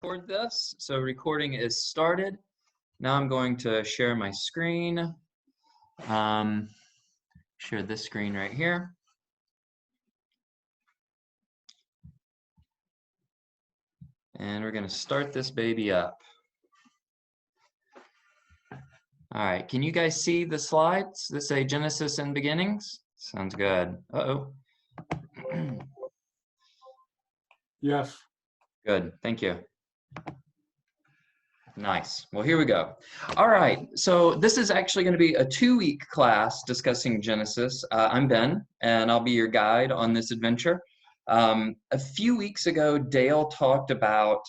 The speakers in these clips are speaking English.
record this. So recording is started. Now I'm going to share my screen. Share this screen right here. And we're going to start this baby up. All right, can you guys see the slides that say Genesis and Beginnings? Sounds good. Uh-oh. Yes. Good, thank you. Nice. Well, here we go. All right. So this is actually going to be a 2-week class discussing Genesis. I'm Ben, and I'll be your guide on this adventure. A few weeks ago, Dale talked about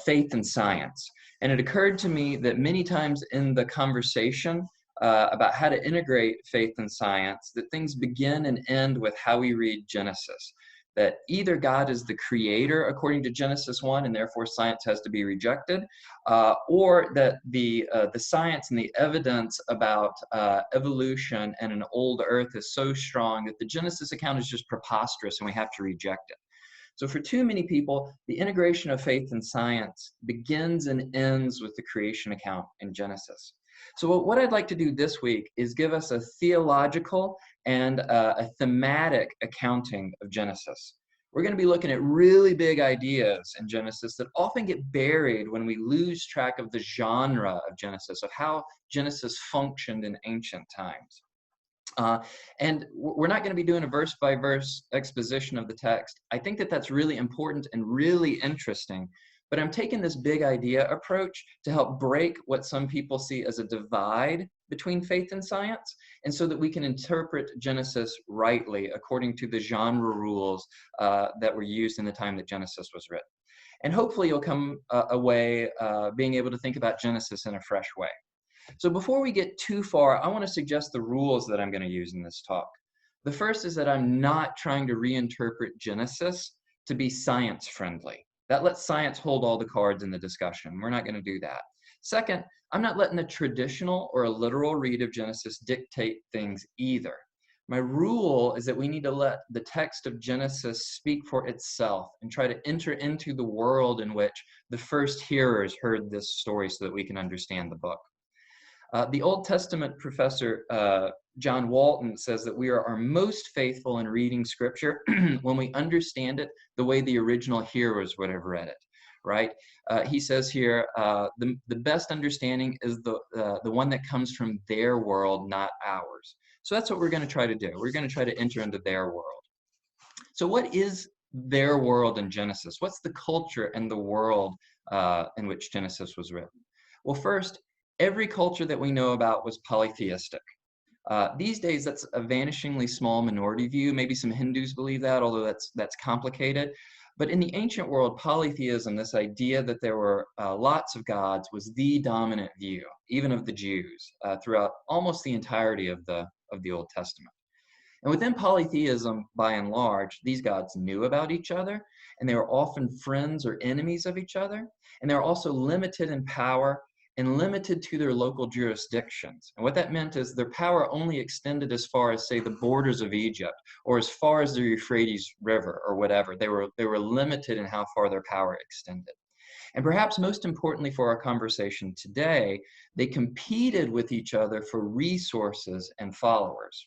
faith and science. And it occurred to me that many times in the conversation about how to integrate faith and science, that things begin and end with how we read Genesis. That either God is the creator according to Genesis 1, and therefore science has to be rejected, or that the science and the evidence about evolution and an old earth is so strong that the Genesis account is just preposterous and we have to reject it. So for too many people, the integration of faith and science begins and ends with the creation account in Genesis. So what I'd like to do this week is give us a theological and a thematic accounting of Genesis. We're going to be looking at really big ideas in Genesis that often get buried when we lose track of the genre of Genesis, of how Genesis functioned in ancient times. And we're not going to be doing a verse-by-verse exposition of the text. I think that that's really important and really interesting. But I'm taking this big idea approach to help break what some people see as a divide between faith and science, and so that we can interpret Genesis rightly according to the genre rules that were used in the time that Genesis was written. And hopefully you'll come away being able to think about Genesis in a fresh way. So before we get too far, I want to suggest the rules that I'm going to use in this talk. The first is that I'm not trying to reinterpret Genesis to be science friendly. That lets science hold all the cards in the discussion. We're not going to do that. Second, I'm not letting a traditional or a literal read of Genesis dictate things either. My rule is that we need to let the text of Genesis speak for itself and try to enter into the world in which the first hearers heard this story so that we can understand the book. The Old Testament professor, John Walton, says that we are most faithful in reading Scripture when we understand it the way the original hearers would have read it, right? He says here, the best understanding is the one that comes from their world, not ours. So that's what we're going to try to do. We're going to try to enter into their world. So what is their world in Genesis? What's the culture and the world in which Genesis was written? Well, first, every culture that we know about was polytheistic. These days, that's a vanishingly small minority view. Maybe some Hindus believe that, although that's complicated. But in the ancient world, polytheism, this idea that there were lots of gods, was the dominant view, even of the Jews, throughout almost the entirety of the Old Testament. And within polytheism, by and large, these gods knew about each other, and they were often friends or enemies of each other, and they were also limited in power and limited to their local jurisdictions. And what that meant is their power only extended as far as, say, the borders of Egypt, or as far as the Euphrates River, or whatever. They were limited in how far their power extended. And perhaps most importantly for our conversation today, they competed with each other for resources and followers.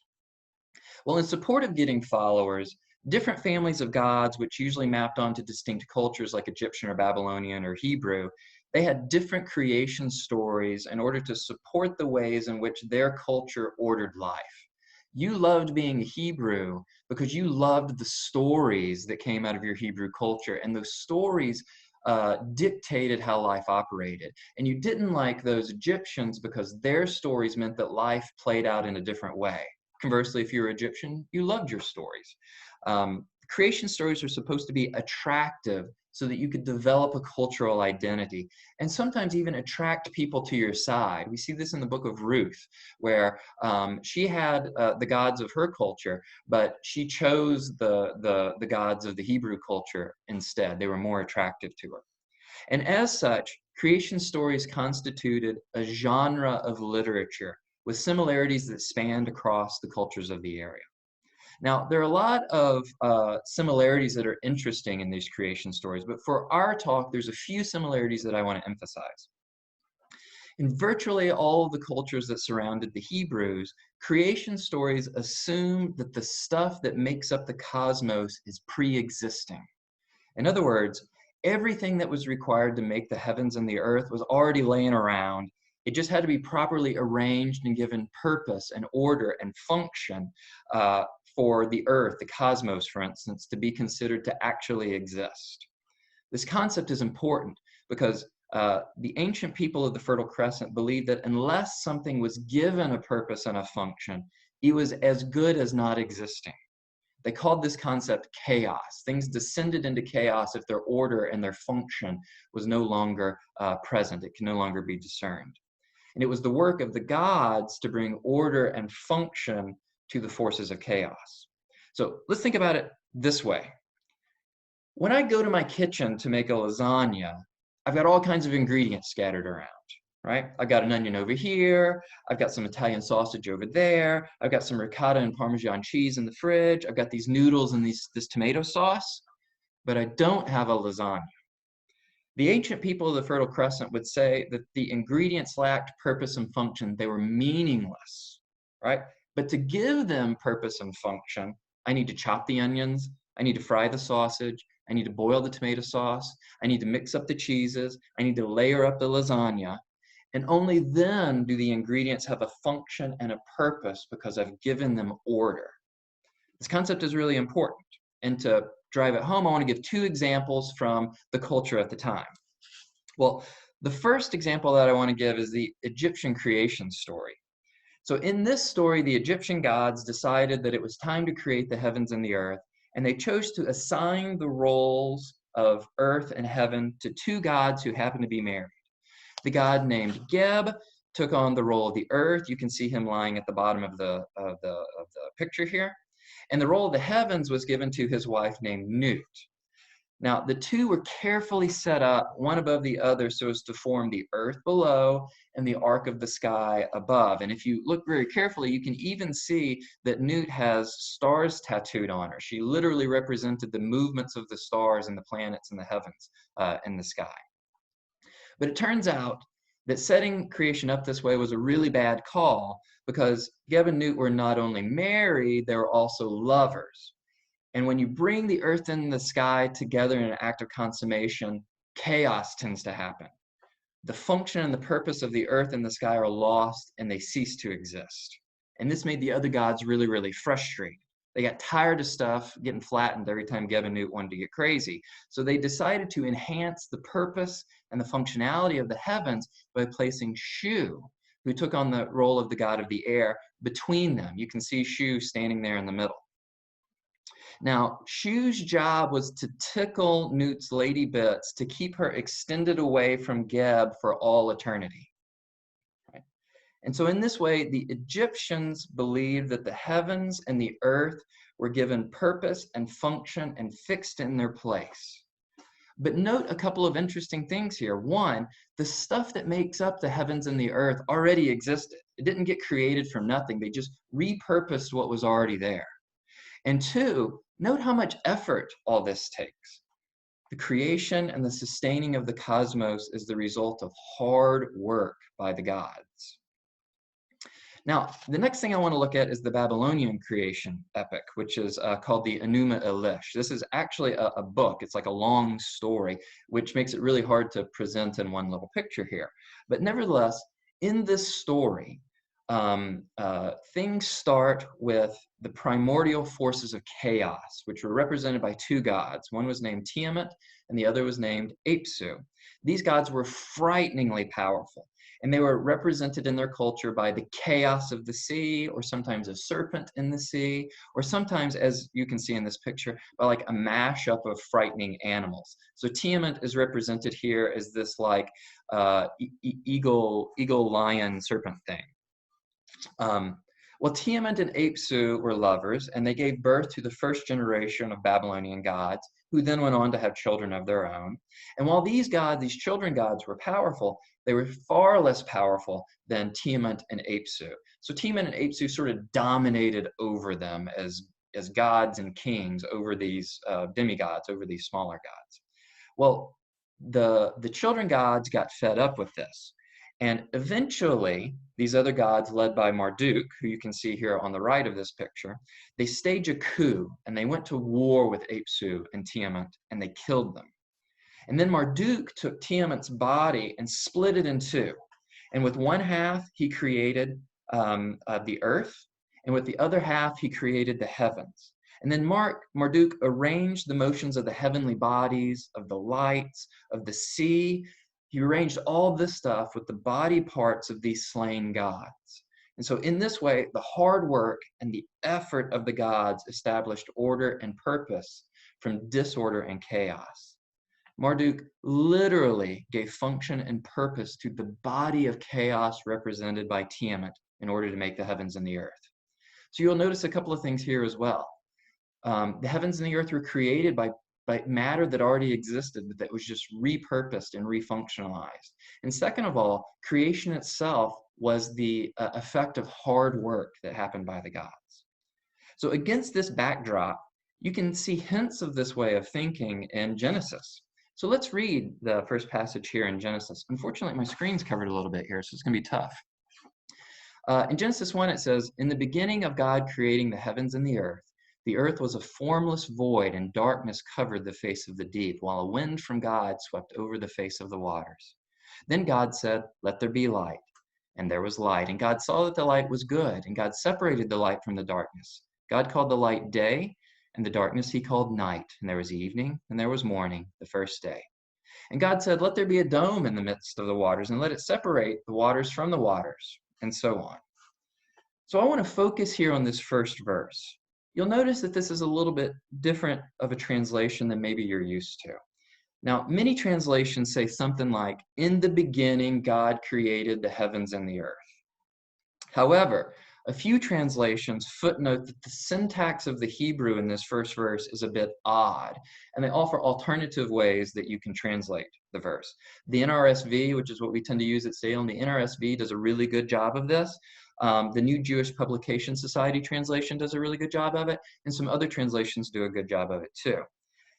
Well, in support of getting followers, different families of gods, which usually mapped onto distinct cultures like Egyptian or Babylonian or Hebrew, they had different creation stories in order to support the ways in which their culture ordered life. You loved being a Hebrew because you loved the stories that came out of your Hebrew culture, and those stories dictated how life operated. And you didn't like those Egyptians because their stories meant that life played out in a different way. Conversely, if you were Egyptian, you loved your stories. Creation stories are supposed to be attractive so that you could develop a cultural identity and sometimes even attract people to your side. We see this in the book of Ruth, where she had the gods of her culture, but she chose the gods of the Hebrew culture instead. They were more attractive to her. And as such, creation stories constituted a genre of literature with similarities that spanned across the cultures of the area. Now, there are a lot of similarities that are interesting in these creation stories, but for our talk, there's a few similarities that I want to emphasize. In virtually all of the cultures that surrounded the Hebrews, creation stories assume that the stuff that makes up the cosmos is pre-existing. In other words, everything that was required to make the heavens and the earth was already laying around. It just had to be properly arranged and given purpose and order and function for the earth, the cosmos, for instance, to be considered to actually exist. This concept is important because the ancient people of the Fertile Crescent believed that unless something was given a purpose and a function, it was as good as not existing. They called this concept chaos. Things descended into chaos if their order and their function was no longer present. It can no longer be discerned. And it was the work of the gods to bring order and function to the forces of chaos. So let's think about it this way. When I go to my kitchen to make a lasagna, I've got all kinds of ingredients scattered around, right? I've got an onion over here. I've got some Italian sausage over there. I've got some ricotta and Parmesan cheese in the fridge. I've got these noodles and this tomato sauce, but I don't have a lasagna. The ancient people of the Fertile Crescent would say that the ingredients lacked purpose and function. They were meaningless, right? But to give them purpose and function, I need to chop the onions. I need to fry the sausage. I need to boil the tomato sauce. I need to mix up the cheeses. I need to layer up the lasagna. And only then do the ingredients have a function and a purpose because I've given them order. This concept is really important. And to drive it home, I want to give two examples from the culture at the time. Well, the first example that I want to give is the Egyptian creation story. So in this story, the Egyptian gods decided that it was time to create the heavens and the earth, and they chose to assign the roles of earth and heaven to two gods who happened to be married. The god named Geb took on the role of the earth. You can see him lying at the bottom of the picture here. And the role of the heavens was given to his wife named Nut. Now, the two were carefully set up, one above the other, so as to form the earth below and the arc of the sky above. And if you look very carefully, you can even see that Nut has stars tattooed on her. She literally represented the movements of the stars and the planets and the heavens in the sky. But it turns out that setting creation up this way was a really bad call because Geb and Nut were not only married, they were also lovers. And when you bring the earth and the sky together in an act of consummation, chaos tends to happen. The function and the purpose of the earth and the sky are lost and they cease to exist. And this made the other gods really, really frustrated. They got tired of stuff getting flattened every time Geb and Nut wanted to get crazy. So they decided to enhance the purpose and the functionality of the heavens by placing Shu, who took on the role of the god of the air, between them. You can see Shu standing there in the middle. Now, Shu's job was to tickle Nut's lady bits to keep her extended away from Geb for all eternity. Right? And so in this way, the Egyptians believed that the heavens and the earth were given purpose and function and fixed in their place. But note a couple of interesting things here. One, the stuff that makes up the heavens and the earth already existed. It didn't get created from nothing. They just repurposed what was already there. And two, note how much effort all this takes. The creation and the sustaining of the cosmos is the result of hard work by the gods. Now, the next thing I want to look at is the Babylonian creation epic, which is called the Enuma Elish. This is actually a book. It's like a long story, which makes it really hard to present in one little picture here. But nevertheless, in this story, things start with the primordial forces of chaos, which were represented by two gods. One was named Tiamat, and the other was named Apsu. These gods were frighteningly powerful, and they were represented in their culture by the chaos of the sea, or sometimes a serpent in the sea, or sometimes, as you can see in this picture, by like a mashup of frightening animals. So Tiamat is represented here as this like eagle, lion, serpent thing. Well, Tiamat and Apsu were lovers, and they gave birth to the first generation of Babylonian gods, who then went on to have children of their own. And while these children gods were powerful, they were far less powerful than Tiamat and Apsu. So Tiamat and Apsu sort of dominated over them as as gods and kings over these demigods, over these smaller gods. Well, the children gods got fed up with this. And eventually, these other gods, led by Marduk, who you can see here on the right of this picture, they stage a coup and they went to war with Apsu and Tiamat and they killed them. And then Marduk took Tiamat's body and split it in two. And with one half, he created the earth, and with the other half, he created the heavens. And then Marduk arranged the motions of the heavenly bodies, of the lights, of the sea. He arranged all this stuff with the body parts of these slain gods. And so in this way, the hard work and the effort of the gods established order and purpose from disorder and chaos. Marduk literally gave function and purpose to the body of chaos represented by Tiamat in order to make the heavens and the earth. So you'll notice a couple of things here as well. The heavens and the earth were created by matter that already existed, but that was just repurposed and refunctionalized. And second of all, creation itself was the effect of hard work that happened by the gods. So against this backdrop, you can see hints of this way of thinking in Genesis. So let's read the first passage here in Genesis. Unfortunately, my screen's covered a little bit here, so it's going to be tough. In Genesis 1, it says, "In the beginning of God creating the heavens and the earth was a formless void, and darkness covered the face of the deep, while a wind from God swept over the face of the waters. Then God said, 'Let there be light.' And there was light. And God saw that the light was good, and God separated the light from the darkness. God called the light day, and the darkness he called night. And there was evening, and there was morning, the first day. And God said, 'Let there be a dome in the midst of the waters, and let it separate the waters from the waters,' and so on." So I want to focus here on this first verse. You'll notice that this is a little bit different of a translation than maybe you're used to. Now, many translations say something like, "In the beginning, God created the heavens and the earth." However, a few translations footnote that the syntax of the Hebrew in this first verse is a bit odd, and they offer alternative ways that you can translate the verse. The NRSV, which is what we tend to use at Salem, the NRSV does a really good job of this. The New Jewish Publication Society translation does a really good job of it, and some other translations do a good job of it too.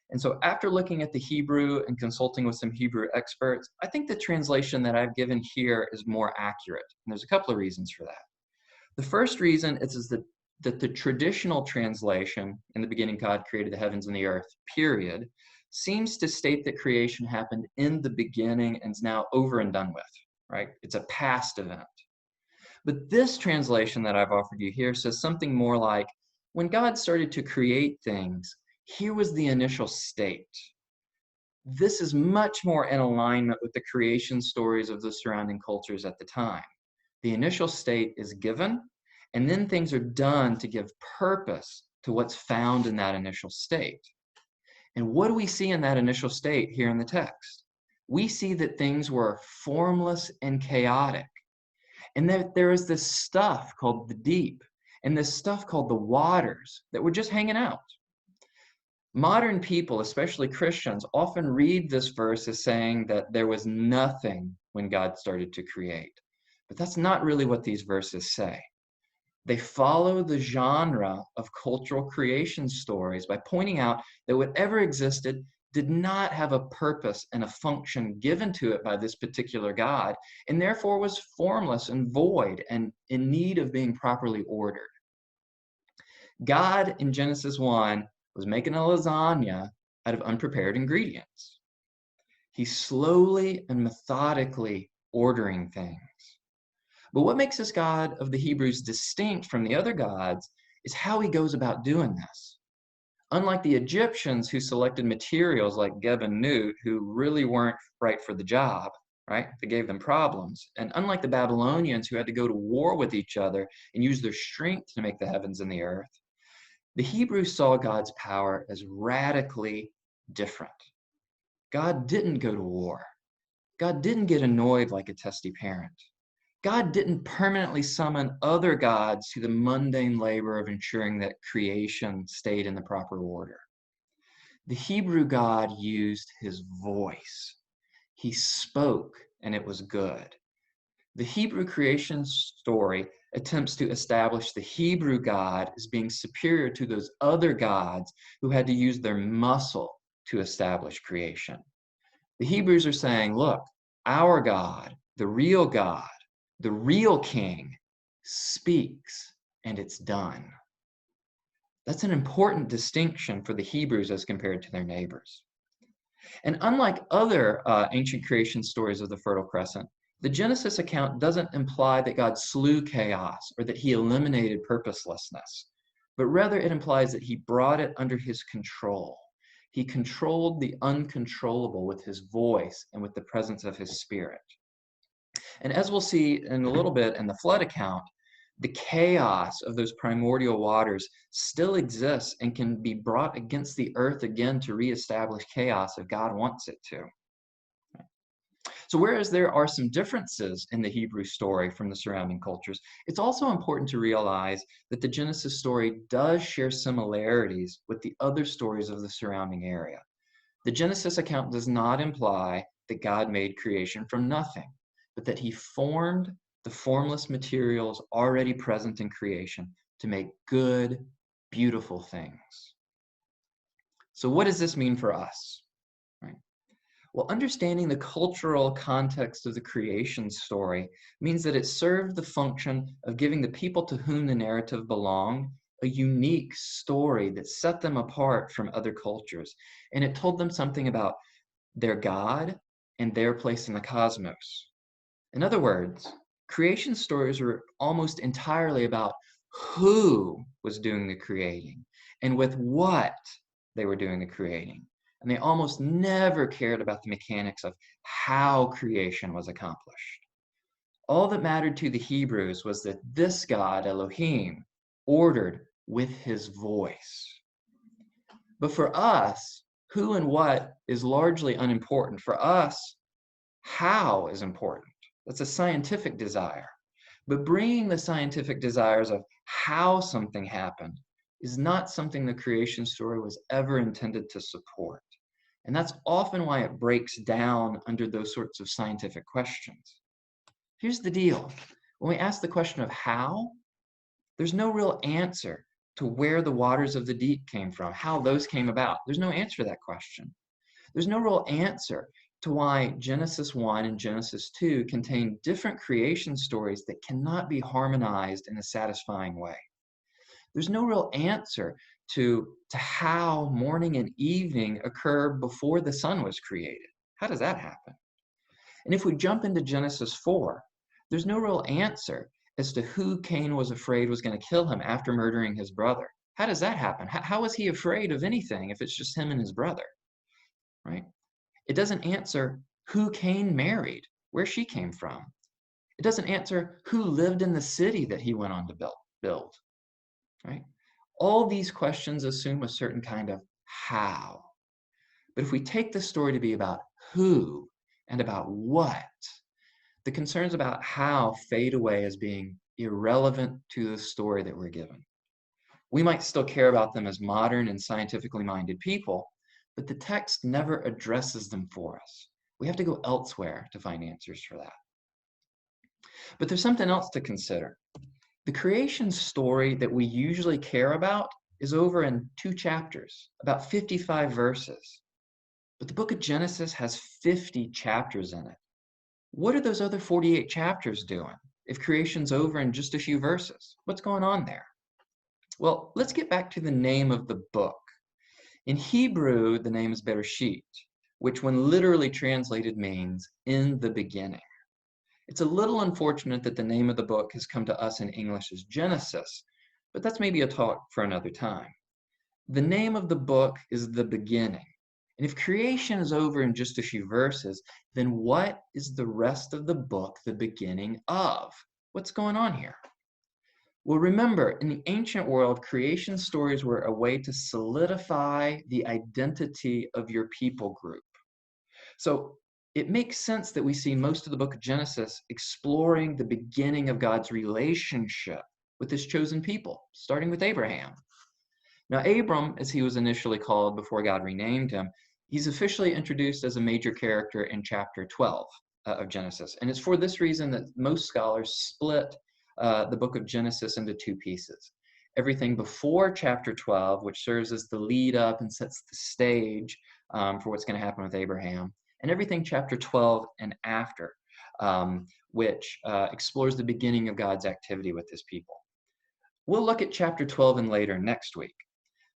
And so after looking at the Hebrew and consulting with some Hebrew experts, I think the translation that I've given here is more accurate. And there's a couple of reasons for that. The first reason is that the traditional translation, "In the beginning God created the heavens and the earth, period," seems to state that creation happened in the beginning and is now over and done with, right? It's a past event. But this translation that I've offered you here says something more like, when God started to create things, here was the initial state. This is much more in alignment with the creation stories of the surrounding cultures at the time. The initial state is given, and then things are done to give purpose to what's found in that initial state. And what do we see in that initial state here in the text? We see that things were formless and chaotic, and that there is this stuff called the deep, and this stuff called the waters that were just hanging out. Modern people, especially Christians, often read this verse as saying that there was nothing when God started to create. But that's not really what these verses say. They follow the genre of cultural creation stories by pointing out that whatever existed did not have a purpose and a function given to it by this particular God, and therefore was formless and void and in need of being properly ordered. God in Genesis 1 was making a lasagna out of unprepared ingredients. He's slowly and methodically ordering things. But what makes this God of the Hebrews distinct from the other gods is how he goes about doing this. Unlike the Egyptians who selected materials like Geb and Nut, who really weren't right for the job, right? They gave them problems. And unlike the Babylonians who had to go to war with each other and use their strength to make the heavens and the earth, the Hebrews saw God's power as radically different. God didn't go to war. God didn't get annoyed like a testy parent. God didn't permanently summon other gods to the mundane labor of ensuring that creation stayed in the proper order. The Hebrew God used his voice. He spoke, and it was good. The Hebrew creation story attempts to establish the Hebrew God as being superior to those other gods who had to use their muscle to establish creation. The Hebrews are saying, look, our God, the real king, speaks and it's done. That's an important distinction for the Hebrews as compared to their neighbors. And unlike other ancient creation stories of the Fertile Crescent, the Genesis account doesn't imply that God slew chaos or that he eliminated purposelessness, but rather it implies that he brought it under his control. He controlled the uncontrollable with his voice and with the presence of his spirit. And as we'll see in a little bit in the flood account, the chaos of those primordial waters still exists and can be brought against the earth again to reestablish chaos if God wants it to. So whereas there are some differences in the Hebrew story from the surrounding cultures, it's also important to realize that the Genesis story does share similarities with the other stories of the surrounding area. The Genesis account does not imply that God made creation from nothing, but that he formed the formless materials already present in creation to make good, beautiful things. So what does this mean for us? Right? Well, understanding the cultural context of the creation story means that it served the function of giving the people to whom the narrative belonged a unique story that set them apart from other cultures. And it told them something about their God and their place in the cosmos. In other words, creation stories were almost entirely about who was doing the creating and with what they were doing the creating. And they almost never cared about the mechanics of how creation was accomplished. All that mattered to the Hebrews was that this God, Elohim, ordered with his voice. But for us, who and what is largely unimportant. For us, how is important. That's a scientific desire. But bringing the scientific desires of how something happened is not something the creation story was ever intended to support. And that's often why it breaks down under those sorts of scientific questions. Here's the deal. When we ask the question of how, there's no real answer to where the waters of the deep came from, how those came about. There's no answer to that question. There's no real answer to why Genesis 1 and Genesis 2 contain different creation stories that cannot be harmonized in a satisfying way. There's no real answer to how morning and evening occur before the sun was created. How does that happen? And if we jump into Genesis 4, there's no real answer as to who Cain was afraid was going to kill him after murdering his brother. How does that happen? How is he afraid of anything if it's just him and his brother, right? It doesn't answer who Cain married, where she came from. It doesn't answer who lived in the city that he went on to build, right? All these questions assume a certain kind of how. But if we take the story to be about who and about what, the concerns about how fade away as being irrelevant to the story that we're given. We might still care about them as modern and scientifically minded people, but the text never addresses them for us. We have to go elsewhere to find answers for that. But there's something else to consider. The creation story that we usually care about is over in 2 chapters, about 55 verses. But the book of Genesis has 50 chapters in it. What are those other 48 chapters doing if creation's over in just a few verses? What's going on there? Well, let's get back to the name of the book. In Hebrew, the name is Bereshit, which when literally translated means in the beginning. It's a little unfortunate that the name of the book has come to us in English as Genesis, but that's maybe a talk for another time. The name of the book is the beginning. And if creation is over in just a few verses, then what is the rest of the book the beginning of? What's going on here? Well, remember, in the ancient world, creation stories were a way to solidify the identity of your people group. So it makes sense that we see most of the book of Genesis exploring the beginning of God's relationship with his chosen people, starting with Abraham. Now, Abram, as he was initially called before God renamed him, he's officially introduced as a major character in chapter 12. of Genesis. And it's for this reason that most scholars split the book of Genesis into two pieces. Everything before chapter 12, which serves as the lead up and sets the stage for what's going to happen with Abraham, and everything chapter 12 and after, which explores the beginning of God's activity with his people. We'll look at chapter 12 and later next week.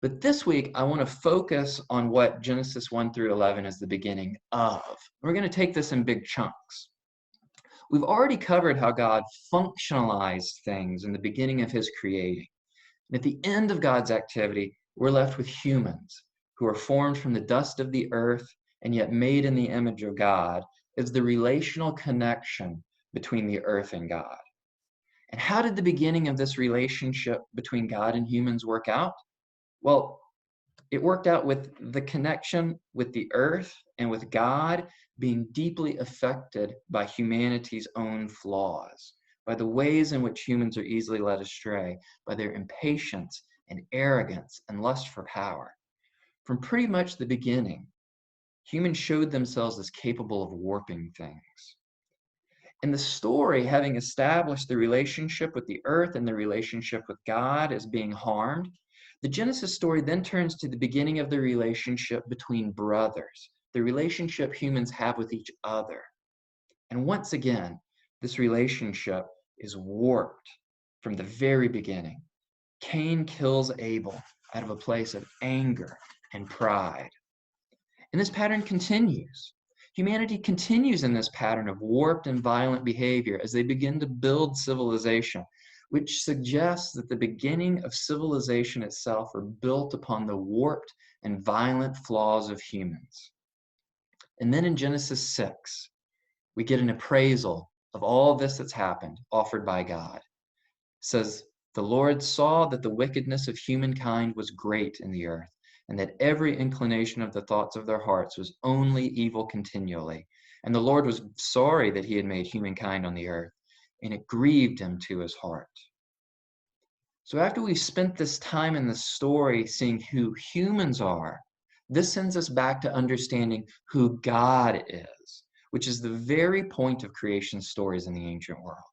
But this week, I want to focus on what Genesis 1 through 11 is the beginning of. We're going to take this in big chunks. We've already covered how God functionalized things in the beginning of his creating. And at the end of God's activity, we're left with humans who are formed from the dust of the earth and yet made in the image of God as the relational connection between the earth and God. And how did the beginning of this relationship between God and humans work out? Well, it worked out with the connection with the earth and with God being deeply affected by humanity's own flaws, by the ways in which humans are easily led astray, by their impatience and arrogance and lust for power. From pretty much the beginning, humans showed themselves as capable of warping things. And the story, having established the relationship with the earth and the relationship with God as being harmed, the Genesis story then turns to the beginning of the relationship between brothers, the relationship humans have with each other. And once again, this relationship is warped from the very beginning. Cain kills Abel out of a place of anger and pride. And this pattern continues. Humanity continues in this pattern of warped and violent behavior as they begin to build civilization, which suggests that the beginning of civilization itself are built upon the warped and violent flaws of humans. And then in Genesis 6, we get an appraisal of all this that's happened offered by God. It says, "The Lord saw that the wickedness of humankind was great in the earth, and that every inclination of the thoughts of their hearts was only evil continually. And the Lord was sorry that he had made humankind on the earth, and it grieved him to his heart." So after we've spent this time in the story seeing who humans are, this sends us back to understanding who God is, which is the very point of creation stories in the ancient world.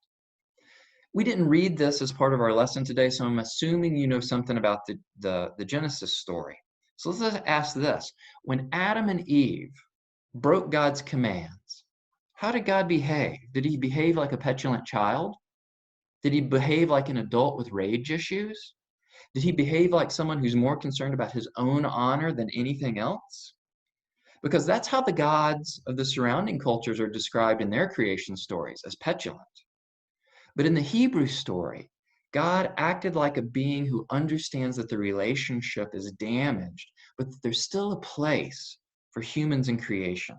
We didn't read this as part of our lesson today, so I'm assuming you know something about the Genesis story. So let's ask this. When Adam and Eve broke God's commands, how did God behave? Did he behave like a petulant child? Did he behave like an adult with rage issues? Did he behave like someone who's more concerned about his own honor than anything else? Because that's how the gods of the surrounding cultures are described in their creation stories, as petulant. But in the Hebrew story, God acted like a being who understands that the relationship is damaged, but that there's still a place for humans in creation.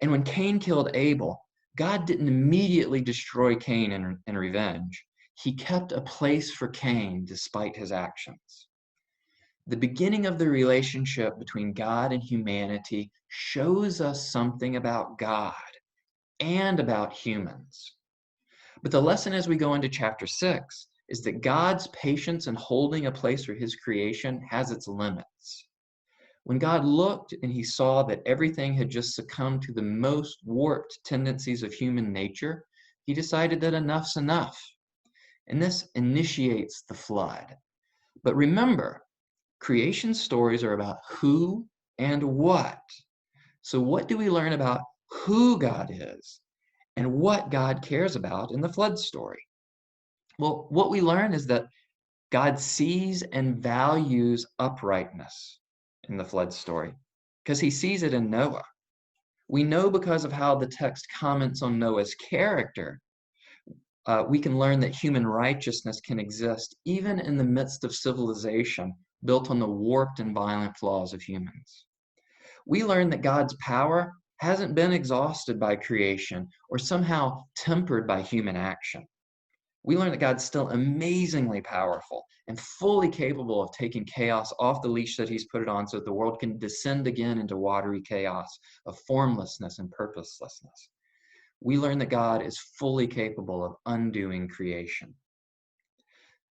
And when Cain killed Abel, God didn't immediately destroy Cain in revenge. He kept a place for Cain despite his actions. The beginning of the relationship between God and humanity shows us something about God and about humans. But the lesson as we go into chapter 6 is that God's patience in holding a place for his creation has its limits. When God looked and he saw that everything had just succumbed to the most warped tendencies of human nature, he decided that enough's enough. And this initiates the flood. But remember, creation stories are about who and what. So what do we learn about who God is and what God cares about in the flood story? Well, what we learn is that God sees and values uprightness in the flood story because he sees it in Noah. We know because of how the text comments on Noah's character, we can learn that human righteousness can exist even in the midst of civilization built on the warped and violent flaws of humans. We learn that God's power hasn't been exhausted by creation or somehow tempered by human action. We learn that God's still amazingly powerful and fully capable of taking chaos off the leash that he's put it on so that the world can descend again into watery chaos of formlessness and purposelessness. We learn that God is fully capable of undoing creation.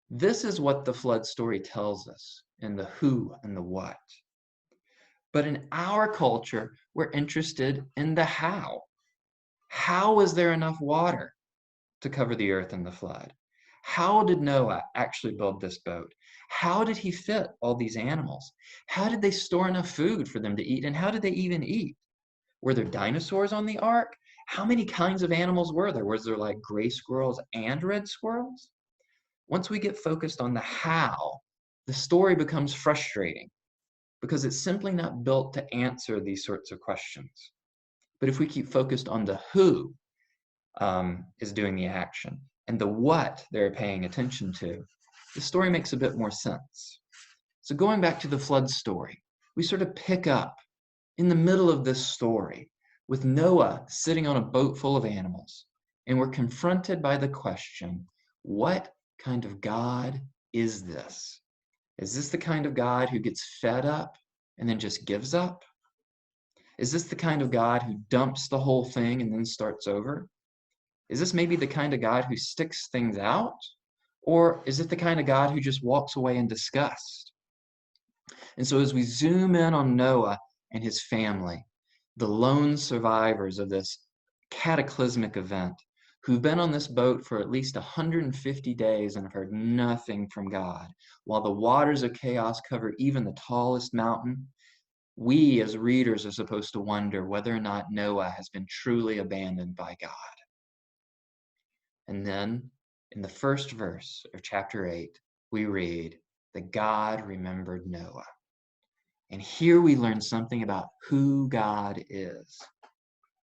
This is what the flood story tells us in the who and the what. But in our culture, we're interested in the how. How was there enough water to cover the earth in the flood? How did Noah actually build this boat? How did he fit all these animals? How did they store enough food for them to eat? And how did they even eat? Were there dinosaurs on the ark? How many kinds of animals were there? Was there like gray squirrels and red squirrels? Once we get focused on the how, the story becomes frustrating because it's simply not built to answer these sorts of questions. But if we keep focused on the who is doing the action and the what they're paying attention to, the story makes a bit more sense. So going back to the flood story, we sort of pick up in the middle of this story with Noah sitting on a boat full of animals, and we're confronted by the question, what kind of God is this? Is this the kind of God who gets fed up and then just gives up? Is this the kind of God who dumps the whole thing and then starts over? Is this maybe the kind of God who sticks things out? Or is it the kind of God who just walks away in disgust? And so as we zoom in on Noah and his family, the lone survivors of this cataclysmic event, who've been on this boat for at least 150 days and have heard nothing from God, while the waters of chaos cover even the tallest mountain, we as readers are supposed to wonder whether or not Noah has been truly abandoned by God. And then in the first verse of chapter 8, we read that God remembered Noah. And here we learn something about who God is.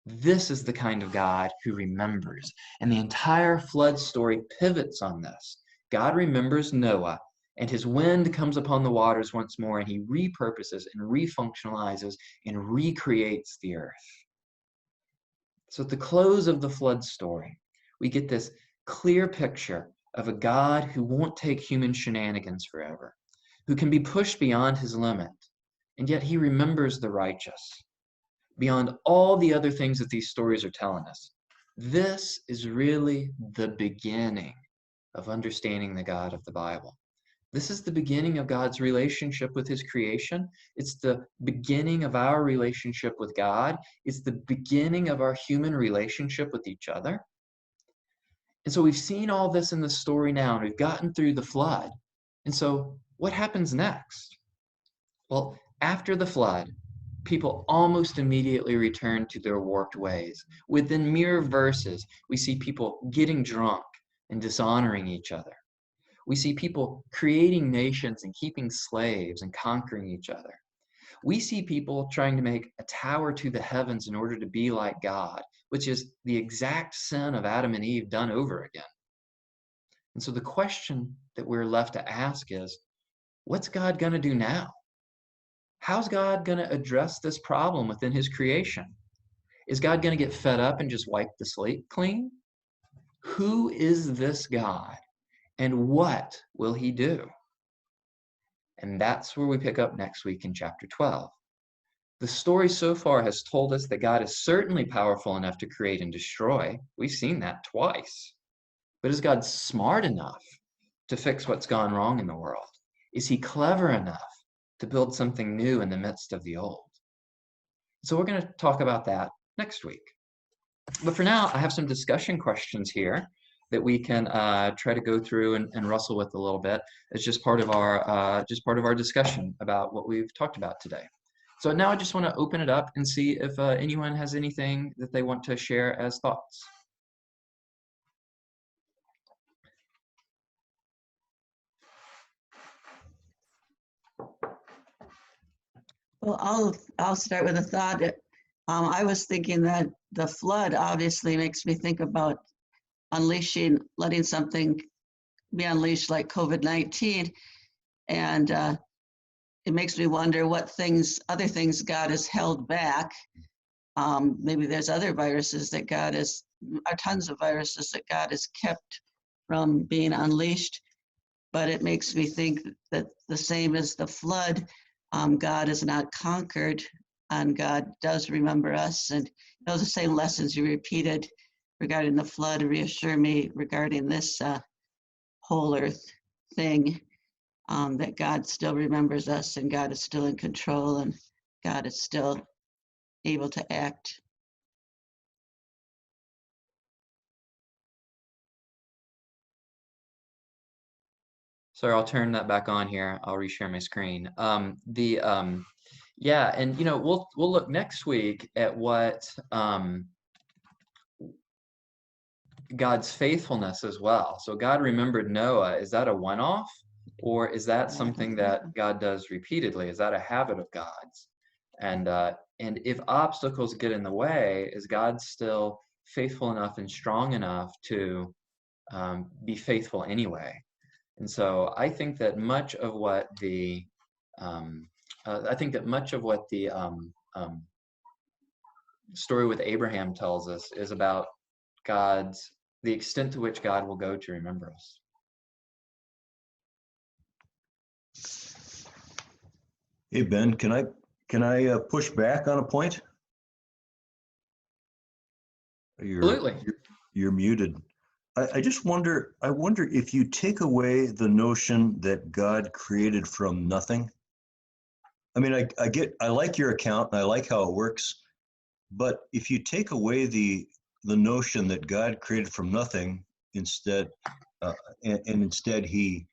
This is the kind of God who remembers. And the entire flood story pivots on this. God remembers Noah, and his wind comes upon the waters once more, and he repurposes and refunctionalizes and recreates the earth. So at the close of the flood story, we get this clear picture of a God who won't take human shenanigans forever, who can be pushed beyond his limit, and yet he remembers the righteous. Beyond all the other things that these stories are telling us, this is really the beginning of understanding the God of the Bible. This is the beginning of God's relationship with his creation. It's the beginning of our relationship with God. It's the beginning of our human relationship with each other. And so we've seen all this in the story now, and we've gotten through the flood. And so what happens next? Well, after the flood, people almost immediately return to their warped ways. Within mere verses, we see people getting drunk and dishonoring each other. We see people creating nations and keeping slaves and conquering each other. We see people trying to make a tower to the heavens in order to be like God, which is the exact sin of Adam and Eve done over again. And so the question that we're left to ask is, what's God going to do now? How's God going to address this problem within his creation? Is God going to get fed up and just wipe the slate clean? Who is this God? And what will he do? And that's where we pick up next week in chapter 12. The story so far has told us that God is certainly powerful enough to create and destroy. We've seen that twice. But is God smart enough to fix what's gone wrong in the world? Is he clever enough to build something new in the midst of the old? So we're going to talk about that next week. But for now, I have some discussion questions here that we can try to go through and wrestle with a little bit as just part of our discussion about what we've talked about today. So now I just want to open it up and see if anyone has anything that they want to share as thoughts. Well, I'll start with a thought. I was thinking that the flood obviously makes me think about letting something be unleashed like COVID-19, and it makes me wonder what other things God has held back. Maybe there's other viruses that tons of viruses that God has kept from being unleashed. But it makes me think that the same as the flood, God is not conquered, and God does remember us. And the same lessons you repeated regarding the flood reassure me regarding this whole earth thing, that God still remembers us, and God is still in control, and God is still able to act. Sorry, I'll turn that back on here. I'll reshare my screen. Yeah, and we'll look next week at what God's faithfulness as well. So God remembered Noah. Is that a one-off, or is that something that God does repeatedly? Is that a habit of God's? And if obstacles get in the way, is God still faithful enough and strong enough to be faithful anyway? And so I think that much of what the story with Abraham tells us is about the extent to which God will go to remember us. Hey, Ben, can I push back on a point? Absolutely. You're muted. I just wonder, I wonder if you take away the notion that God created from nothing. I mean, I like your account and I like how it works, but if you take away the notion that God created from nothing instead, and instead he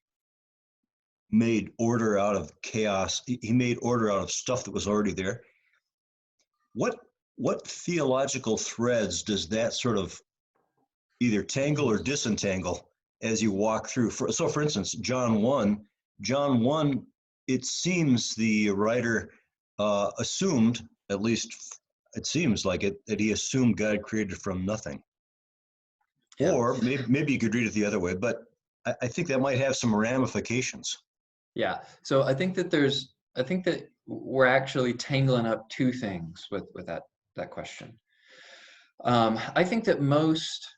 made order out of chaos, he made order out of stuff that was already there. What theological threads does that sort of either tangle or disentangle as you walk through? So for instance, John 1, it seems the writer assumed, at least it seems like it, that he assumed God created from nothing. Yeah. Or maybe you could read it the other way, but I think that might have some ramifications. Yeah, so I think that we're actually tangling up two things with that question. I think that most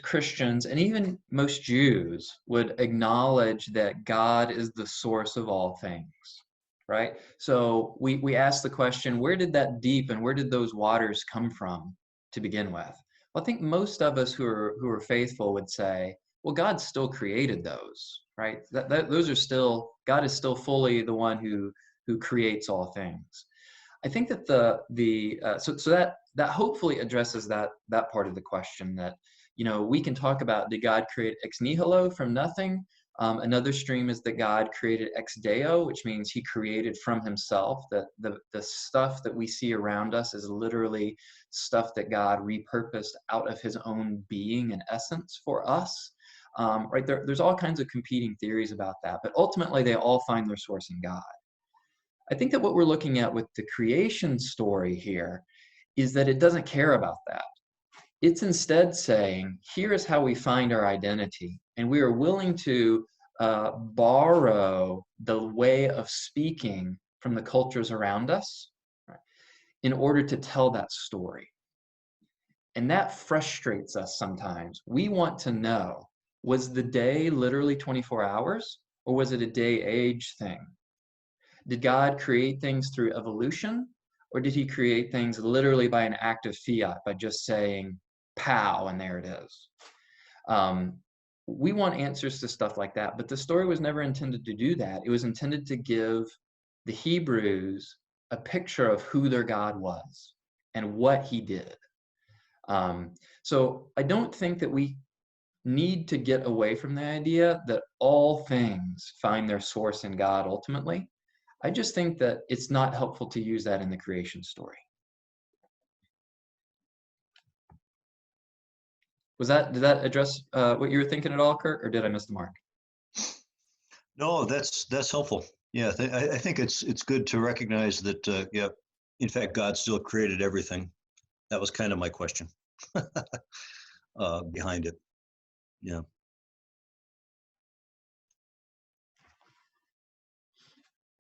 Christians and even most Jews would acknowledge that God is the source of all things, right? So we ask the question, where did that deep and where did those waters come from to begin with? Well, I think most of us who are faithful would say, well, God still created those, right? Those are still, God is still fully the one who creates all things. I think that so that hopefully addresses that part of the question that we can talk about, did God create ex nihilo from nothing? Another stream is that God created ex deo, which means he created from himself. That the stuff that we see around us is literally stuff that God repurposed out of his own being and essence for us. Right there's all kinds of competing theories about that, but ultimately they all find their source in God. I think that what we're looking at with the creation story here is that it doesn't care about that. It's instead saying, here is how we find our identity. And we are willing to borrow the way of speaking from the cultures around us, right, in order to tell that story. And that frustrates us sometimes. We want to know, was the day literally 24 hours or was it a day age thing? Did God create things through evolution, or did he create things literally by an act of fiat, by just saying, pow, and there it is? We want answers to stuff like that, but the story was never intended to do that. It was intended to give the Hebrews a picture of who their God was and what he did. So I don't think that we need to get away from the idea that all things find their source in God ultimately. I just think that it's not helpful to use that in the creation story. Did that address what you were thinking at all, Kurt, or did I miss the mark? No, that's helpful. Yeah, I think it's good to recognize that. Yeah, in fact, God still created everything. That was kind of my question behind it. Yeah.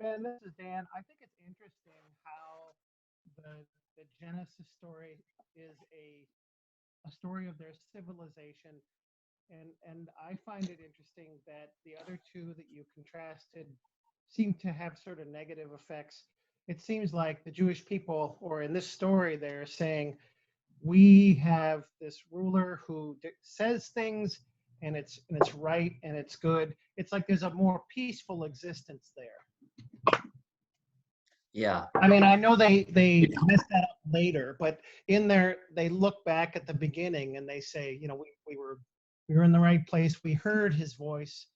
Ben, this is Dan. I think it's interesting how the Genesis story is a story of their civilization, and I find it interesting that the other two that you contrasted seem to have sort of negative effects. It seems like the Jewish people, or in this story, they're saying, we have this ruler who says things and it's right and it's good. It's like there's a more peaceful existence there. Yeah. I mean, I know they messed that up later, but in there they look back at the beginning and they say, we were in the right place. We heard his voice.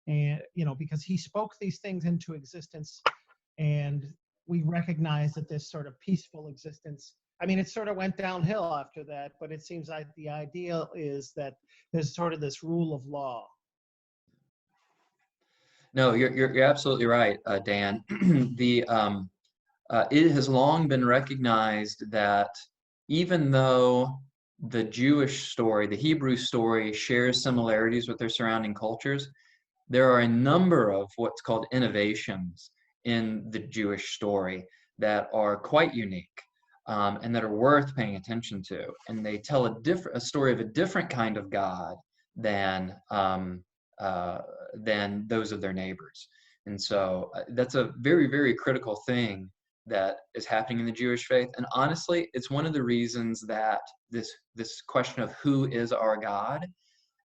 and because he spoke these things into existence, and we recognize that this sort of peaceful existence, I mean, it sort of went downhill after that, but it seems like the ideal is that there's sort of this rule of law. No, you're absolutely right, Dan. It has long been recognized that even though the Jewish story, the Hebrew story, shares similarities with their surrounding cultures, there are a number of what's called innovations in the Jewish story that are quite unique, and that are worth paying attention to. And they tell a story of a different kind of God than those of their neighbors. And so that's a very, very critical thing that is happening in the Jewish faith. And honestly, it's one of the reasons that this question of who is our God,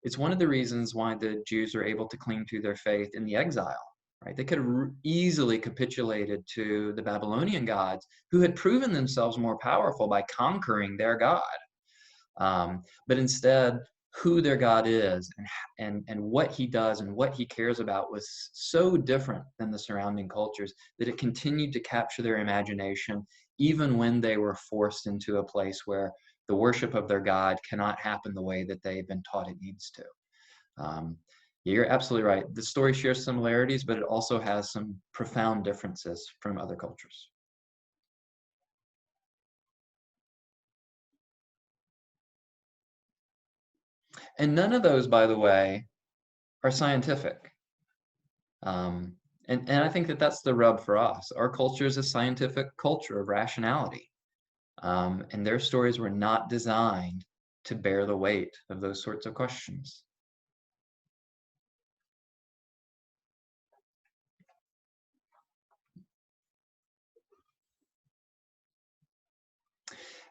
it's one of the reasons why the Jews are able to cling to their faith in the exile, right? They could have easily capitulated to the Babylonian gods, who had proven themselves more powerful by conquering their God. But instead, who their God is and what he does and what he cares about was so different than the surrounding cultures that it continued to capture their imagination, even when they were forced into a place where the worship of their God cannot happen the way that they've been taught it needs to. You're absolutely right. The story shares similarities, but it also has some profound differences from other cultures. And none of those, by the way, are scientific. And I think that that's the rub for us. Our culture is a scientific culture of rationality. And their stories were not designed to bear the weight of those sorts of questions.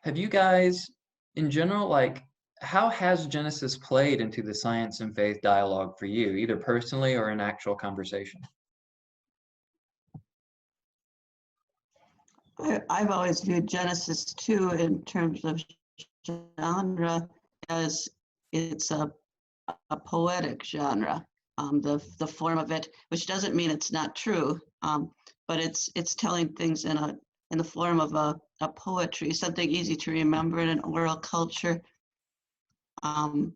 Have you guys, in general, like, how has Genesis played into the science and faith dialogue for you, either personally or in actual conversation? I've always viewed Genesis 2 in terms of genre as it's a poetic genre. The form of it, which doesn't mean it's not true, but it's telling things in the form of a poetry, something easy to remember in an oral culture. So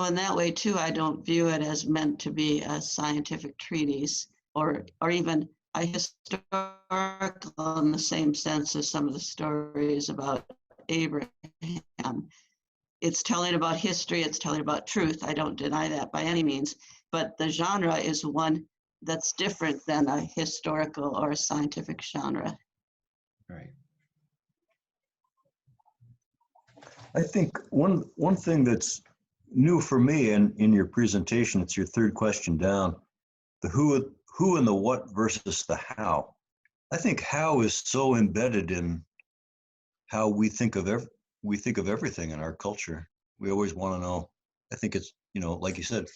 in that way too, I don't view it as meant to be a scientific treatise or even a historical in the same sense as some of the stories about Abraham. It's telling about history, it's telling about truth. I don't deny that by any means, but the genre is one that's different than a historical or a scientific genre. Right. I think one thing that's new for me in your presentation, it's your third question down, the who and the what versus the how. I think how is so embedded in how we think of everything in our culture. We always want to know. I think it's, like you said,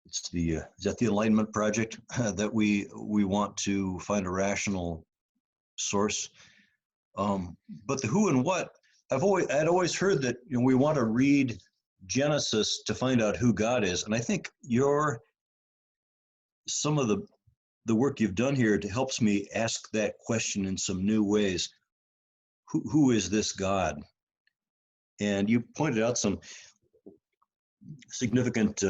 it's is that the Enlightenment project that we want to find a rational source. But the who and what, I'd always heard that we want to read Genesis to find out who God is, and I think some of the work you've done here helps me ask that question in some new ways. Who is this God? And you pointed out some significant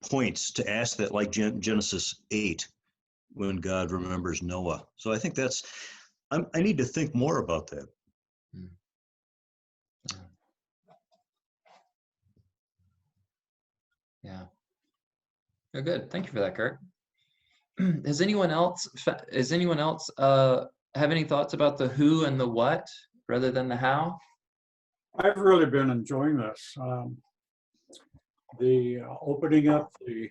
points to ask that, like Genesis 8, when God remembers Noah. So I think I need to think more about that. Yeah. Oh, good. Thank you for that, Kurt. Does anyone else have any thoughts about the who and the what rather than the how? I've really been enjoying this. The opening up the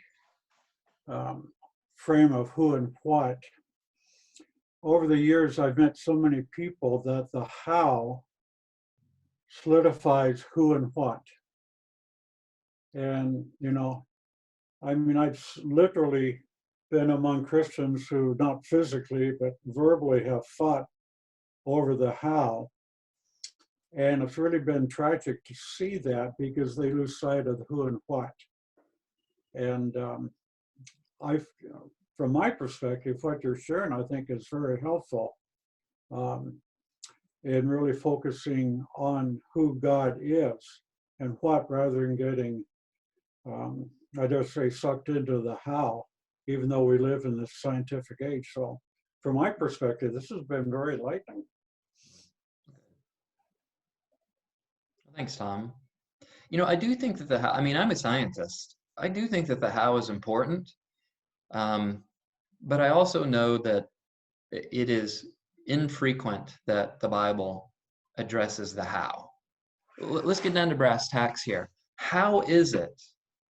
frame of who and what. Over the years, I've met so many people that the how solidifies who and what. And, I've literally been among Christians who, not physically, but verbally have fought over the how. And it's really been tragic to see that because they lose sight of the who and what. And I've, from my perspective, what you're sharing, I think, is very helpful um, in really focusing on who God is and what, rather than getting, I dare say, sucked into the how, even though we live in this scientific age. So, from my perspective, this has been very enlightening. Thanks, Tom. You know, I do think that the how, I mean, I'm a scientist. I do think that the how is important, but I also know that it is infrequent that the Bible addresses the how. Let's get down to brass tacks here. How is it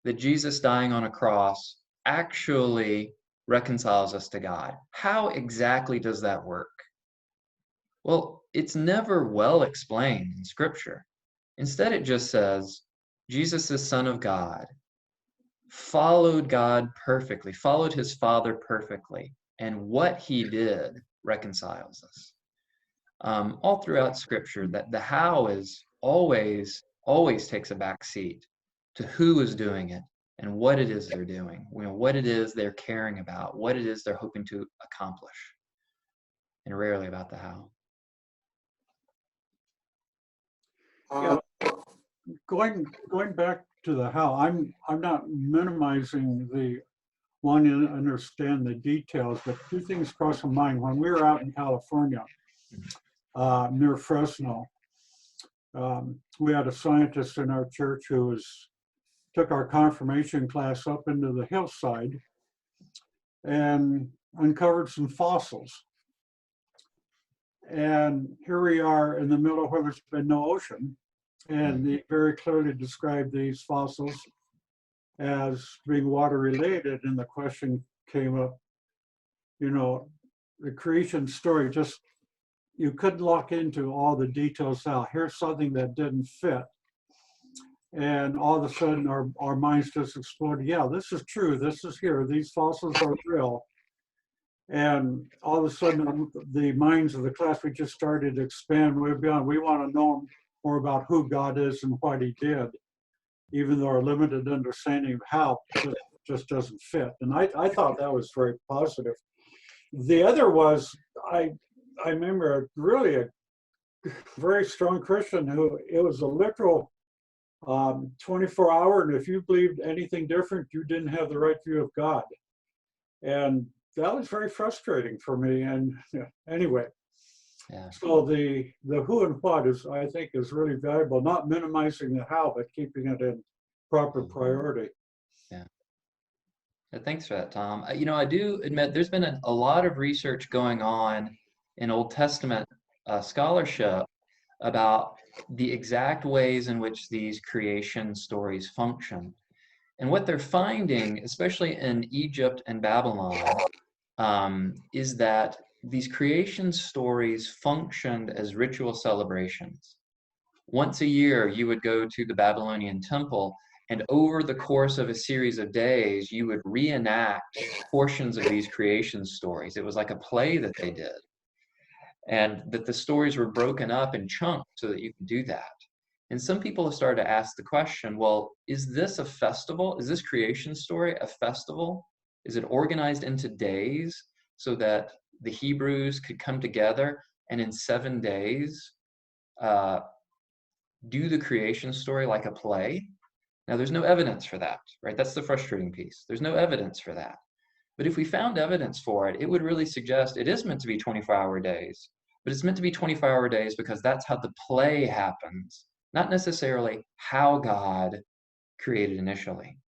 that Jesus dying on a cross actually reconciles us to God? How exactly does that work? Well, it's never well explained in Scripture. Instead, it just says, Jesus is Son of God, followed God perfectly, followed his Father perfectly, and what he did reconciles us. All throughout Scripture, that the how is always takes a back seat to who is doing it and what it is they're doing, what it is they're caring about, what it is they're hoping to accomplish, and rarely about the how. Yeah, going back to the how, I'm not minimizing the wanting to understand the details, but two things cross my mind. When we were out in California, near Fresno, we had a scientist in our church who took our confirmation class up into the hillside and uncovered some fossils. And here we are in the middle where there's been no ocean. And he very clearly described these fossils as being water related. And the question came up, the creation story, just you couldn't lock into all the details out. Here's something that didn't fit. And all of a sudden our minds just exploded. Yeah, this is true. This is here. These fossils are real. And all of a sudden the minds of the class, we just started to expand way beyond. We want to know more about who God is and what he did, even though our limited understanding of how just doesn't fit. And I thought that was very positive. The other was, I remember really a very strong Christian who, it was a literal 24-hour, and if you believed anything different, you didn't have the right view of God. And that was very frustrating for me. And anyway, Yeah. so the who and what is, I think, is really valuable, not minimizing the how, but keeping it in proper priority. Yeah. Thanks for that, Tom. I do admit there's been a lot of research going on in Old Testament scholarship about the exact ways in which these creation stories function. And what they're finding, especially in Egypt and Babylon, is that these creation stories functioned as ritual celebrations. Once a year, you would go to the Babylonian temple, and over the course of a series of days, you would reenact portions of these creation stories. It was like a play that they did, and that the stories were broken up in chunks so that you could do that. And some people have started to ask the question, well, is this a festival? Is this creation story a festival? Is it organized into days so that the Hebrews could come together and in 7 days do the creation story like a play? Now, there's no evidence for that, right? That's the frustrating piece. There's no evidence for that. But if we found evidence for it, it would really suggest it is meant to be 24-hour days. But it's meant to be 24-hour days because that's how the play happens, not necessarily how God created initially.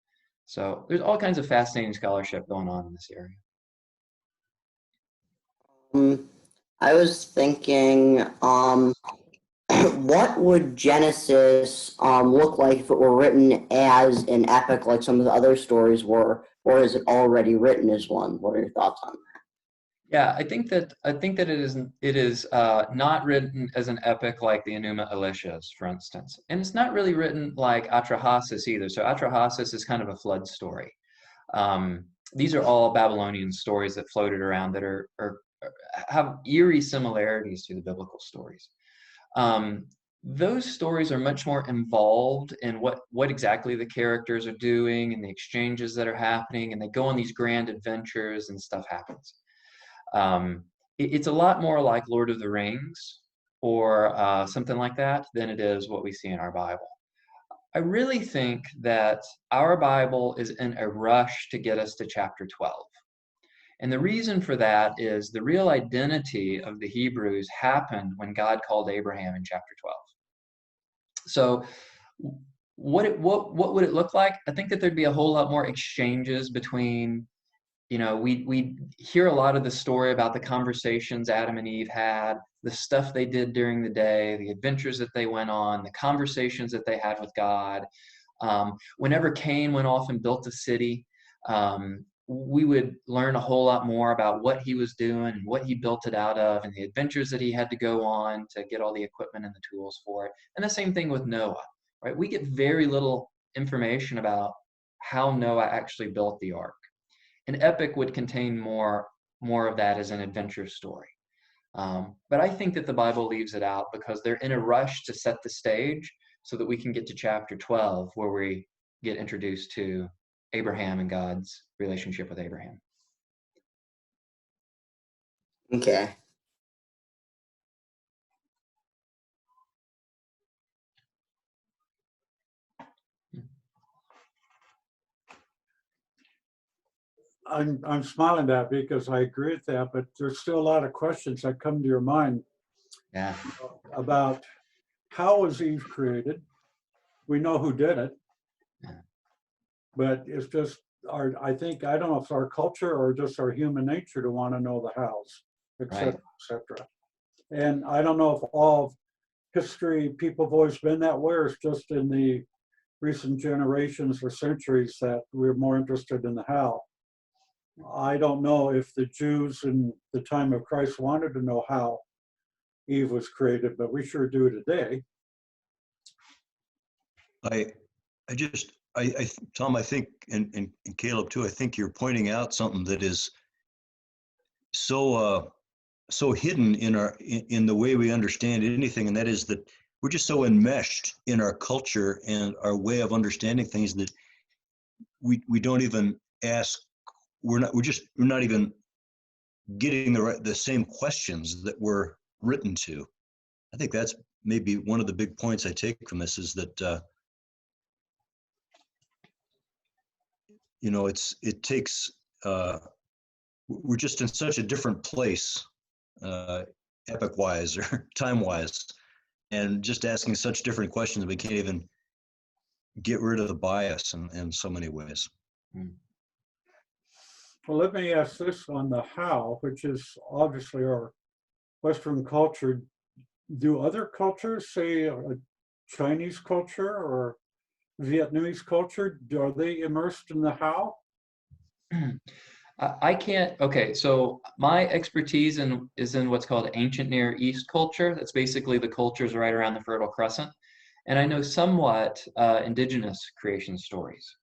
So there's all kinds of fascinating scholarship going on in this area. I was thinking, what would Genesis look like if it were written as an epic like some of the other stories were, or is it already written as one? What are your thoughts on that? Yeah, I think that it is not written as an epic like the Enuma Elishas, for instance, and it's not really written like Atrahasis either. So Atrahasis is kind of a flood story. These are all Babylonian stories that floated around that are have eerie similarities to the biblical stories. those stories are much more involved in what exactly the characters are doing and the exchanges that are happening, and they go on these grand adventures and stuff happens. It's a lot more like Lord of the Rings or something like that than it is what we see in our Bible. I really think that our Bible is in a rush to get us to chapter 12. And the reason for that is the real identity of the Hebrews happened when God called Abraham in chapter 12. So what would it look like? I think that there'd be a whole lot more exchanges between, we hear a lot of the story about the conversations Adam and Eve had, the stuff they did during the day, the adventures that they went on, the conversations that they had with God. Whenever Cain went off and built a city, we would learn a whole lot more about what he was doing and what he built it out of and the adventures that he had to go on to get all the equipment and the tools for it. And the same thing with Noah, right? We get very little information about how Noah actually built the ark. An epic would contain more of that as an adventure story. But I think that the Bible leaves it out because they're in a rush to set the stage so that we can get to chapter 12 where we get introduced to Abraham and God's relationship with Abraham. Okay. I'm smiling at that because I agree with that, but there's still a lot of questions that come to your mind Yeah. about how was Eve created? We know who did it, Yeah. but it's just I don't know if it's our culture or just our human nature to want to know the hows, et cetera, et cetera. And I don't know if all of history, people have always been that way, or it's just in the recent generations or centuries that we're more interested in the how. I don't know if the Jews in the time of Christ wanted to know how Eve was created, but we sure do today. Tom, I think, and Caleb too, I think you're pointing out something that is so hidden in the way we understand anything, and that is that we're just so enmeshed in our culture and our way of understanding things that we don't even ask. We're not even getting the same questions that we're written to. I think that's maybe one of the big points I take from this is that it takes we're just in such a different place, epic wise or time wise, and just asking such different questions we can't even get rid of the bias in so many ways. Well, let me ask this on the how, which is obviously our Western culture. Do other cultures, say a Chinese culture or Vietnamese culture, are they immersed in the how? I can't. Okay, so my expertise is in what's called ancient Near East culture. That's basically the cultures right around the Fertile Crescent. And I know somewhat indigenous creation stories.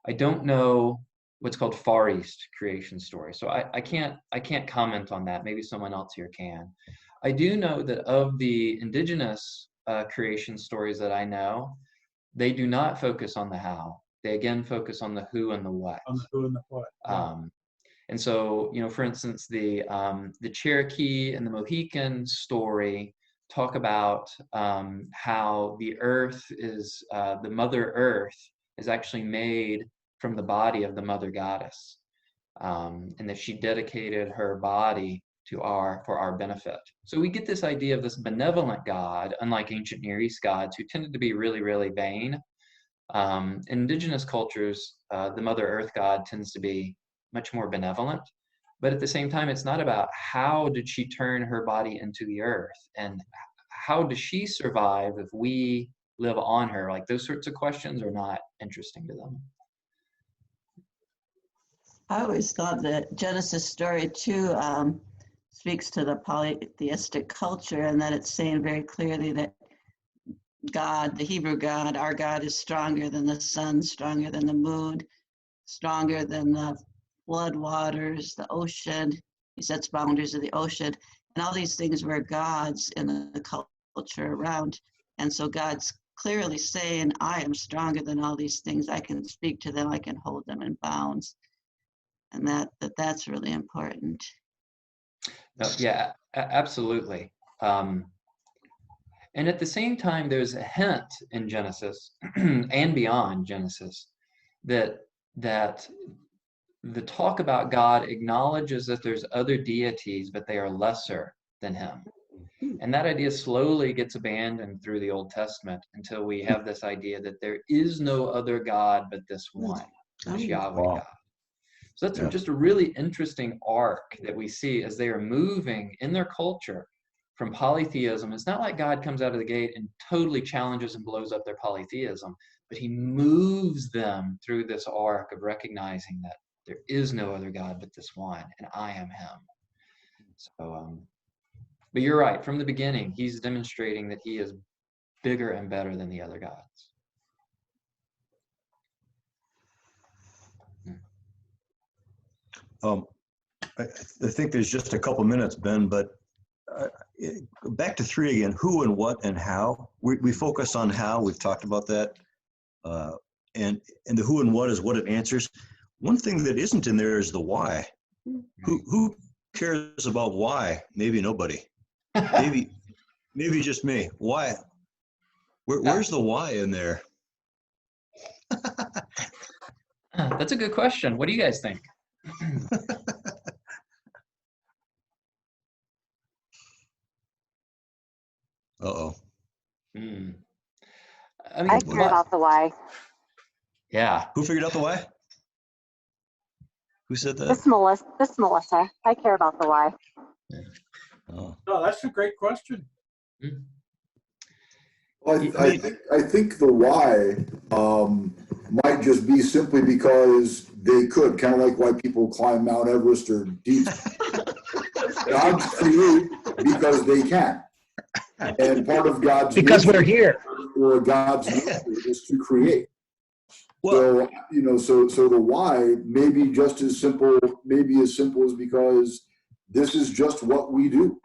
I don't know what's called Far East creation stories. So I can't comment on that. Maybe someone else here can. I do know that of the indigenous creation stories that I know, they do not focus on the how. They again focus on the who and the what. On the who and the what. And so, for instance, the Cherokee and the Mohican story talk about how the earth is, the Mother Earth is actually made from the body of the Mother Goddess, and that she dedicated her body for our benefit. So we get this idea of this benevolent God, unlike ancient Near East gods who tended to be really, really vain. In indigenous cultures, the Mother Earth God tends to be much more benevolent, but at the same time, it's not about how did she turn her body into the earth and how does she survive if we live on her. Like those sorts of questions are not interesting to them. I always thought that Genesis story too speaks to the polytheistic culture, and that it's saying very clearly that God, the Hebrew God, our God, is stronger than the sun, stronger than the moon, stronger than the flood waters, the ocean. He sets boundaries of the ocean, and all these things were gods in the culture around And so God's clearly saying, I am stronger than all these things. I can speak to them. I can hold them in bounds. And that's really important. No, yeah, absolutely. And at the same time, there's a hint in Genesis and beyond Genesis that the talk about God acknowledges that there's other deities, but they are lesser than him. And that idea slowly gets abandoned through the Old Testament until we have this idea that there is no other God but this one, this Yahweh Wow. God. So that's just a really interesting arc that we see as they are moving in their culture from polytheism. It's not like God comes out of the gate and totally challenges and blows up their polytheism, but he moves them through this arc of recognizing that there is no other God but this one, and I am him. So, but you're right. From the beginning, he's demonstrating that he is bigger and better than the other gods. I think there's just a couple minutes, Ben, but back to 3 again. Who and what and how. We focus on how. We've talked about that. And the who and what is what it answers. One thing that isn't in there is the why. Who cares about why? Maybe nobody. Maybe just me. Why? Where's the why in there? That's a good question. What do you guys think? Uh-oh. I mean, I care about the why. Yeah. Who figured out the why? Who said that? This Melissa. I care about the why. Oh. No, that's a great question. Well, I think the why might just be simply because they could, kind of like why people climb Mount Everest or deep. Gods create because they can, and part of God's Because nature, we're here. or God's nature, is to create. Well, So the why may be just as simple, maybe as simple as because this is just what we do.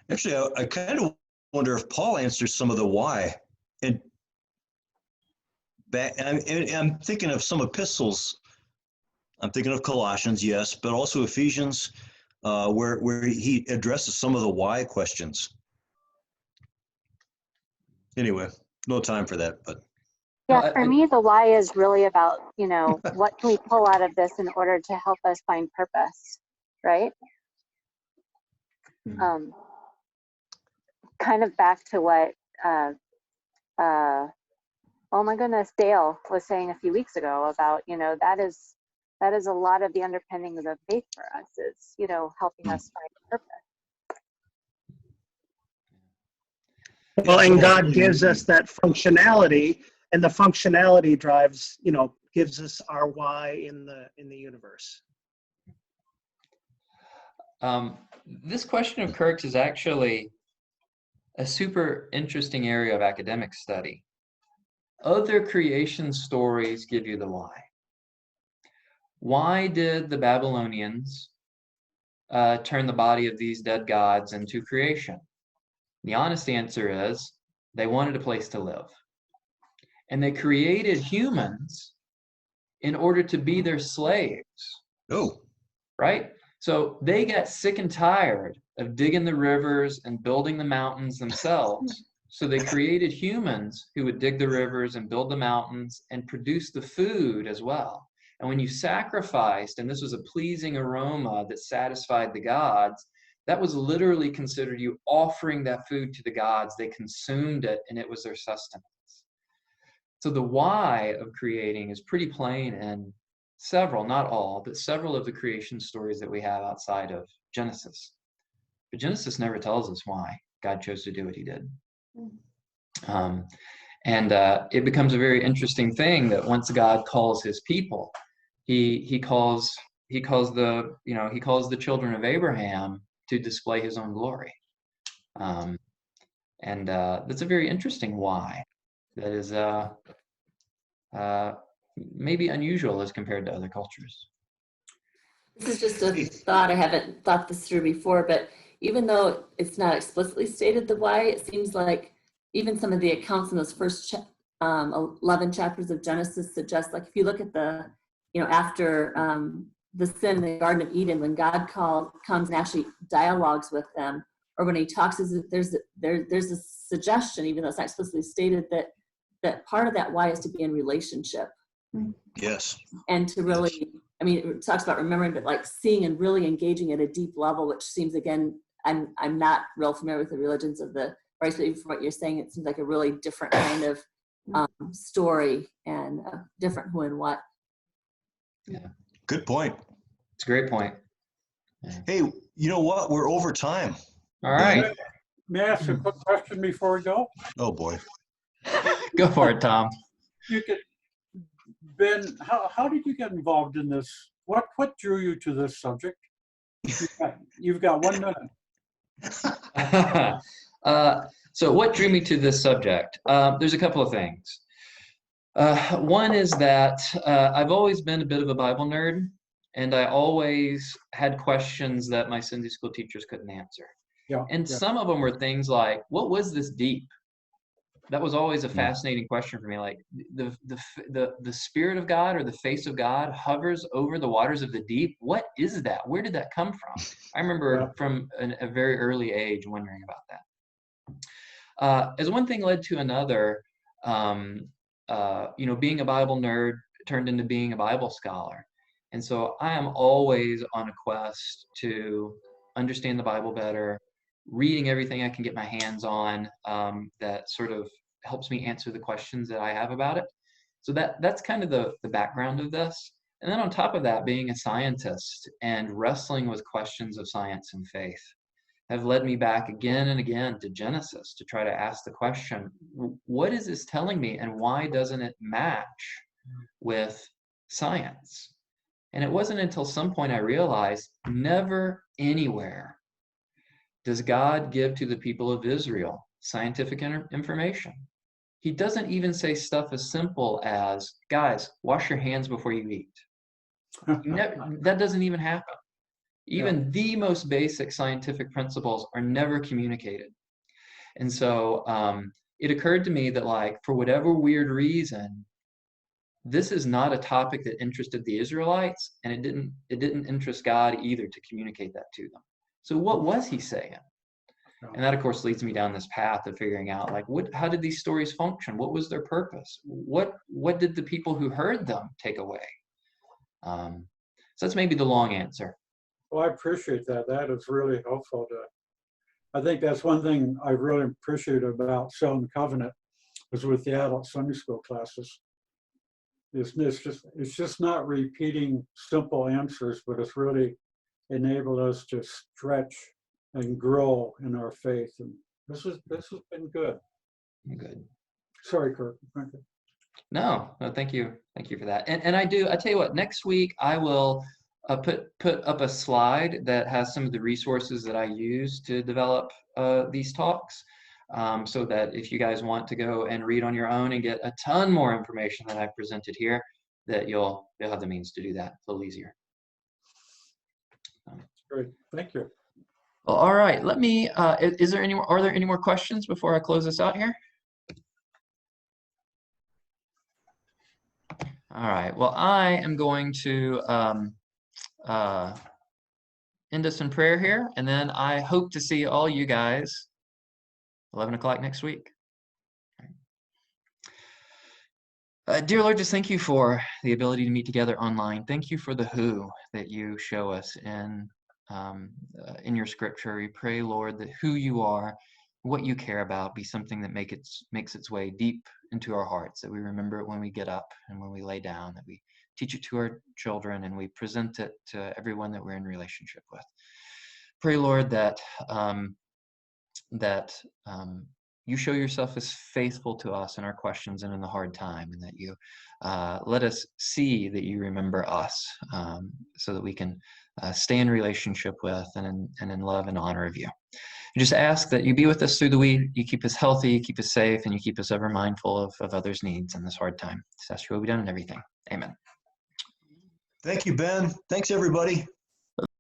actually, I kind of wonder if Paul answers some of the why. And I'm thinking of some epistles. I'm thinking of Colossians, yes, but also Ephesians, where he addresses some of the why questions. Anyway, no time for that, but. Yeah, for me, the why is really about, what can we pull out of this in order to help us find purpose, right? Kind of back to what, oh my goodness, Dale was saying a few weeks ago about, that is a lot of the underpinnings of faith for us is, helping us find purpose. Well, and God gives us that functionality, and the functionality drives, gives us our why in the universe. This question of Kirk's is actually a super interesting area of academic study. Other creation stories give you the why. Why did the Babylonians turn the body of these dead gods into creation? The honest answer is they wanted a place to live. And they created humans in order to be their slaves. Oh. Right? So they got sick and tired of digging the rivers and building the mountains themselves. So they created humans who would dig the rivers and build the mountains and produce the food as well. And when you sacrificed, and this was a pleasing aroma that satisfied the gods, that was literally considered you offering that food to the gods. They consumed it, and it was their sustenance. So the why of creating is pretty plain in several, not all, but several of the creation stories that we have outside of Genesis. But Genesis never tells us why God chose to do what he did. And it becomes a very interesting thing that once God calls his people, he calls the children of Abraham to display his own glory. And that's a very interesting why. That is maybe unusual as compared to other cultures. This is just a thought. I haven't thought this through before, but even though it's not explicitly stated the why, it seems like even some of the accounts in those first 11 chapters of Genesis suggest, like if you look at the, after the sin in the Garden of Eden, when God comes and actually dialogues with them, or when he talks, there's a suggestion, even though it's not explicitly stated, that part of that why is to be in relationship. Yes. And to really, it talks about remembering, but like seeing and really engaging at a deep level, which seems, again, I'm not real familiar with the religions of the right, but even from what you're saying, it seems like a really different kind of story and a different who and what. Yeah. Good point. It's a great point. Yeah. Hey, you know what? We're over time. All right. May I ask a quick question before we go? Oh boy. Go for it, Tom. Ben, how did you get involved in this? What drew you to this subject? You've got 1 minute. So what drew me to this subject? There's a couple of things. One is that I've always been a bit of a Bible nerd, and I always had questions that my Sunday school teachers couldn't answer. Yeah, and some of them were things like, what was this deep? That was always a fascinating question for me. Like the Spirit of God or the face of God hovers over the waters of the deep. What is that? Where did that come from? I remember from a very early age wondering about that. As one thing led to another, being a Bible nerd turned into being a Bible scholar. And so I am always on a quest to understand the Bible better, reading everything I can get my hands on that sort of helps me answer the questions that I have about it. So that's kind of the background of this. And then on top of that, being a scientist and wrestling with questions of science and faith have led me back again and again to Genesis to try to ask the question, what is this telling me and why doesn't it match with science? And it wasn't until some point I realized never anywhere does God give to the people of Israel scientific information. He doesn't even say stuff as simple as, guys, wash your hands before you eat. That doesn't even happen. Even the most basic scientific principles are never communicated. And so it occurred to me that, like, for whatever weird reason, this is not a topic that interested the Israelites, and it didn't interest God either to communicate that to them. So what was he saying? And that, of course, leads me down this path of figuring out, like, how did these stories function? What was their purpose? What did the people who heard them take away? So that's maybe the long answer. Well, I appreciate that. That is really helpful. I think that's one thing I really appreciate about Selling Covenant is with the adult Sunday school classes. It's just not repeating simple answers, but it's really enabled us to stretch and grow in our faith. And this has been good. Good. Sorry, Kirk. Thank you. No, thank you. Thank you for that. And I tell you what, next week I will put up a slide that has some of the resources that I use to develop these talks, so that if you guys want to go and read on your own and get a ton more information than I've presented here, that you'll have the means to do that a little easier. Great. Thank you. Well, all right. Let me. Are there any more questions before I close this out here? All right. Well, I am going to end us in prayer here, and then I hope to see all you guys 11 o'clock next week. Dear Lord, just thank you for the ability to meet together online. Thank you for the who that you show us in your scripture. We pray, Lord, that who you are, what you care about, be something that makes its way deep into our hearts, that we remember it when we get up and when we lay down, that we teach it to our children and we present it to everyone that we're in relationship with. Pray, Lord, that you show yourself as faithful to us in our questions and in the hard time, and that you let us see that you remember us, so that we can stay in relationship with and in love and honor of you. And just ask that you be with us through the week, you keep us healthy, you keep us safe, and you keep us ever mindful of others' needs in this hard time. Just ask your will be done in everything. Amen. Thank you, Ben. Thanks, everybody.